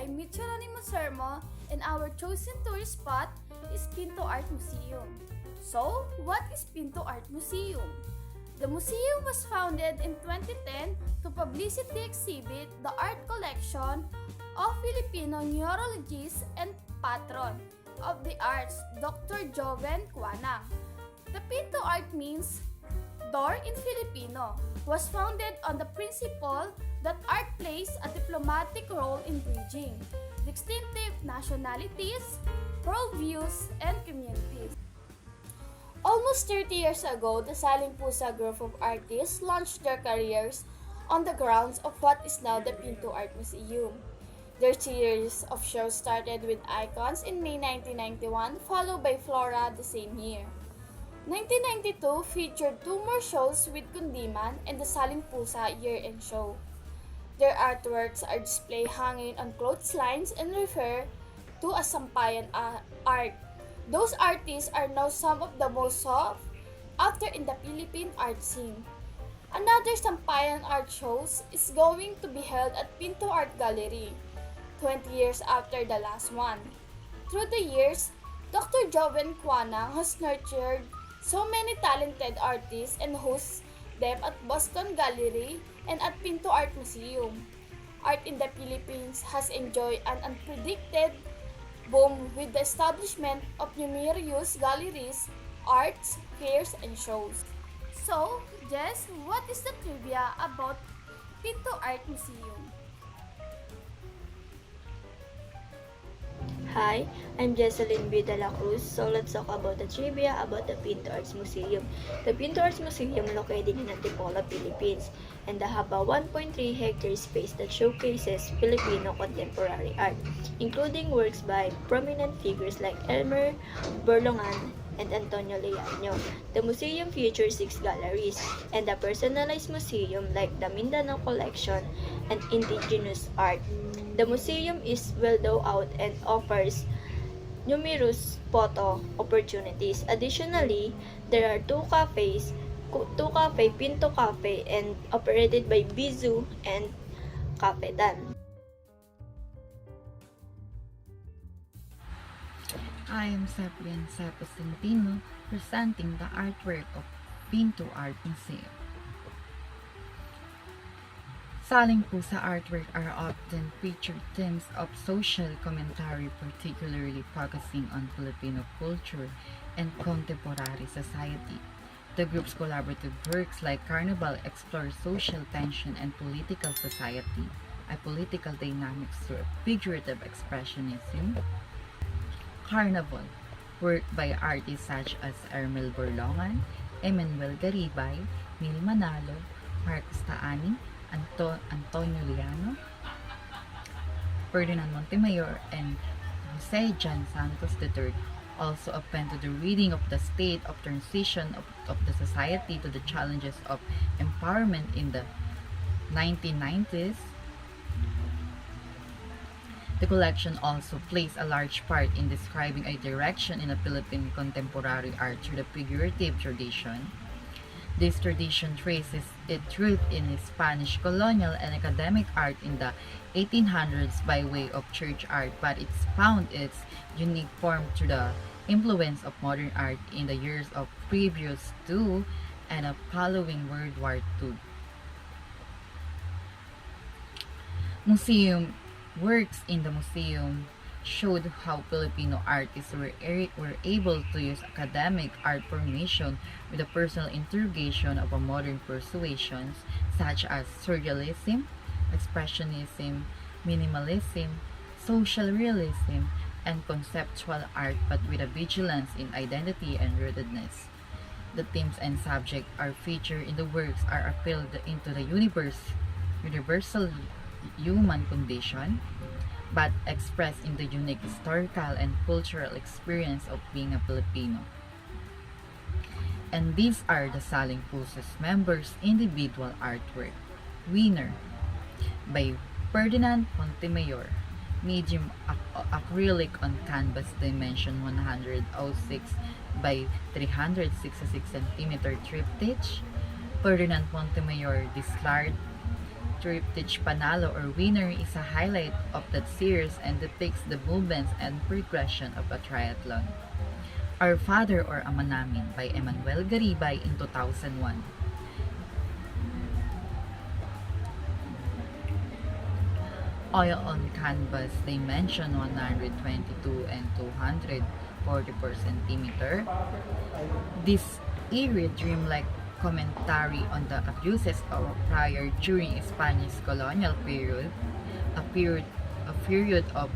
I meet Geronimo Sermo, and our chosen tourist spot is Pinto Art Museum. So, what is Pinto Art Museum? The museum was founded in 2010 to publicly exhibit the art collection of Filipino neurologist and patron of the arts, Dr. Joven Quanang. The Pinto Art means door in Filipino, was founded on the principle that art plays a diplomatic role in bridging distinctive nationalities, worldviews, and communities. Almost 30 years ago, the Saling Pusa group of artists launched their careers on the grounds of what is now the Pinto Art Museum. Their series of shows started with Icons in May 1991, followed by Flora the same year. 1992 featured two more shows with Kundiman and the Saling Pusa year-end show. Their artworks are displayed hanging on clotheslines and refer to as sampayan art. Those artists are now some of the most sought after in the Philippine art scene. Another sampayan art show is going to be held at Pinto Art Gallery, 20 years after the last one. Through the years, Dr. Joven Quanang has nurtured so many talented artists and hosts them at Boston Gallery and at Pinto Art Museum. Art in the Philippines has enjoyed an unpredicted boom with the establishment of numerous galleries, arts, fairs, and shows. So, Jess, what is the trivia about Pinto Art Museum? Hi, I'm Jesselyn B. De La Cruz. So let's talk about the trivia about the Pinto Arts Museum. The Pinto Arts Museum located in Antipolo, Philippines, and they have a 1.3 hectare space that showcases Filipino contemporary art, including works by prominent figures like Elmer Berlongan and Antonio Leaño. The museum features 6 galleries and a personalized museum like the Mindanao Collection and indigenous art. The museum is well thought out and offers numerous photo opportunities. Additionally, there are two cafes, Pinto Cafe, and operated by Bizu and Cafe Dan. I am Sapian Sapacentino, presenting the artwork of Pinto Art Museum. Saling Pusa artwork are often featured themes of social commentary, particularly focusing on Filipino culture and contemporary society. The group's collaborative works like Carnival explore social tension and political society, a political dynamics through figurative expressionism. Carnival, work by artists such as Ermel Borlongan, Emmanuel Garibay, Mil Manalo, Marcos Taani, Antonio Liano, Ferdinand Montemayor, and Jose John Santos III also open to the reading of the state of transition of the society to the challenges of empowerment in the 1990s. The collection also plays a large part in describing a direction in the Philippine contemporary art through the figurative tradition. This tradition traces its root in Spanish colonial and academic art in the 1800s by way of church art, but it's found its unique form through the influence of modern art in the years of previous to and following World War II. Museum works in the museum showed how Filipino artists were able to use academic art formation with the personal interrogation of a modern persuasions such as surrealism, expressionism, minimalism, social realism, and conceptual art, but with a vigilance in identity and rootedness. The themes and subjects are featured in the works are appealed into the universal human condition, but expressed in the unique historical and cultural experience of being a Filipino. And these are the Saling Pusa's members' individual artwork. Winner by Ferdinand Montemayor, medium acrylic on canvas, dimension 106 by 366 cm triptych. Ferdinand Montemayor Dislard, Triptych Panalo or Winner is a highlight of that series and depicts the movements and progression of a triathlon. Our Father or Ama Namin by Emmanuel Garibay in 2001. Oil on canvas dimension 122 and 244 centimeter. This eerie dreamlike commentary on the abuses of prior during Spanish colonial period, a period, a period of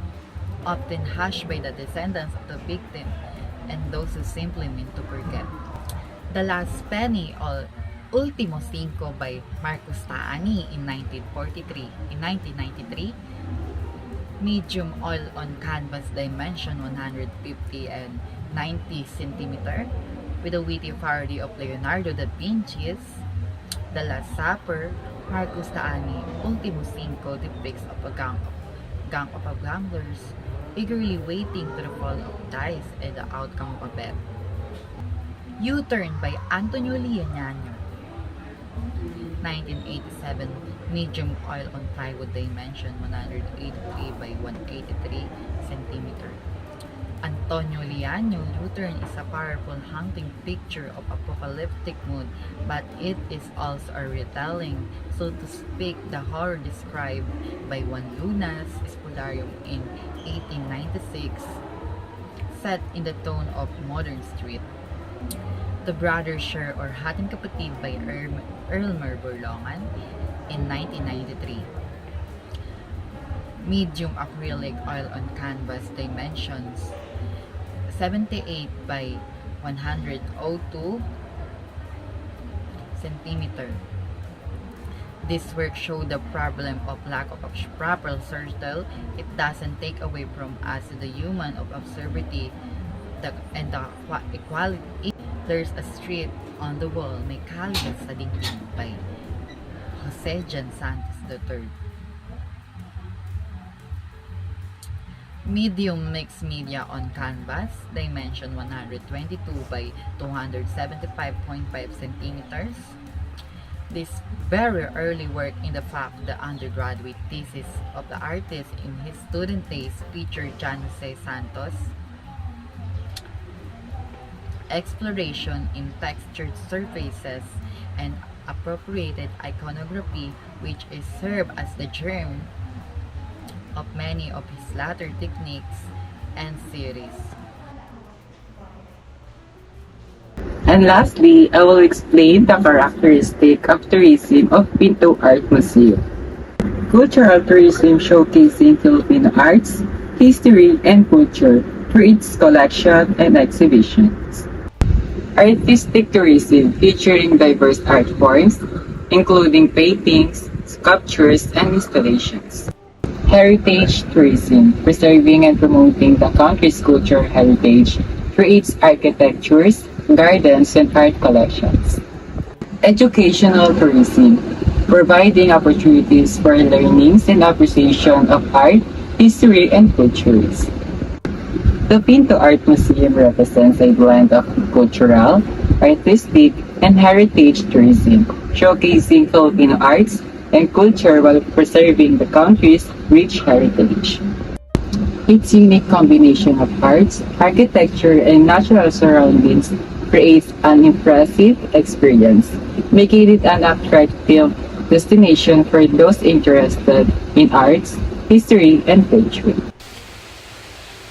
often hushed by the descendants of the victim and those who simply mean to forget. The Last Penny or Ultimo Cinco by Marcos Taani in 1943. In 1993, medium oil on canvas dimension 150 and 90 centimeter with a witty parody of Leonardo da Vinci's The Last Supper. Marcos Taani Ultimo Cinco depicts of a gang of gamblers eagerly waiting to the fall of dice and the outcome of a bet. U-Turn by Antonio Liañaño, 1987, medium oil on plywood dimension 183 by 183 centimeter. Antonio Liaño U-Turn is a powerful haunting picture of apocalyptic mood, but it is also a retelling, so to speak, the horror described by Juan Luna's Spudarium in 1896, set in the tone of modern street. The Brothers Share or Hating Kapatid by Elmer Burlongan in 1993. Medium acrylic oil on canvas dimensions 78 by 102 centimeter. This work showed the problem of lack of proper surgical. It doesn't take away from us the human of absurdity and the equality. There's a street on the wall, may kaligas sa dingding by Jose Jan Santos III. Medium mixed media on canvas, dimension 122 by 275.5 centimeters. This very early work in the fact the undergraduate thesis of the artist in his student days featured Jan Jose Santos' exploration in textured surfaces and appropriated iconography, which is served as the germ of many of his latter techniques and series. And lastly, I will explain the characteristic of tourism of Pinto Art Museum. Cultural tourism showcasing Filipino arts, history, and culture through its collection and exhibitions. Artistic tourism featuring diverse art forms, including paintings, sculptures, and installations. Heritage tourism, preserving and promoting the country's cultural heritage through its architectures, gardens, and art collections. Educational tourism, providing opportunities for learnings and appreciation of art, history, and cultures. The Pinto Art Museum represents a blend of cultural, artistic, and heritage tourism, showcasing Filipino arts and culture while preserving the country's rich heritage. Its unique combination of arts, architecture, and natural surroundings creates an impressive experience, making it an attractive destination for those interested in arts, history, and culture.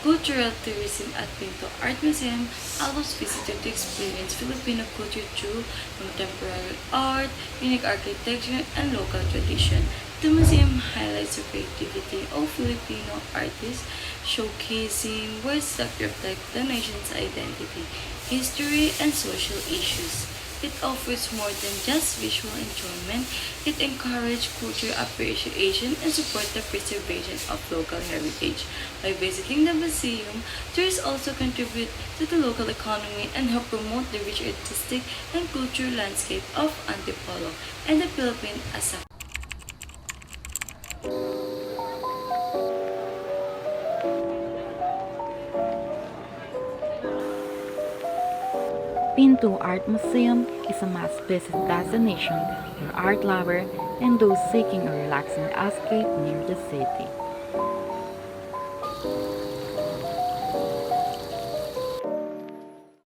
Cultural tourism at Pinto Art Museum allows visitors to experience Filipino culture through contemporary art, unique architecture, and local tradition. The museum highlights the creativity of Filipino artists, showcasing works that reflect the nation's identity, history, and social issues. It offers more than just visual enjoyment. It encourages cultural appreciation and supports the preservation of local heritage. By visiting the museum, tourists also contribute to the local economy and help promote the rich artistic and cultural landscape of Antipolo and the Philippines as a Pinto Art Museum is a must-visit destination for art lovers and those seeking a relaxing escape near the city.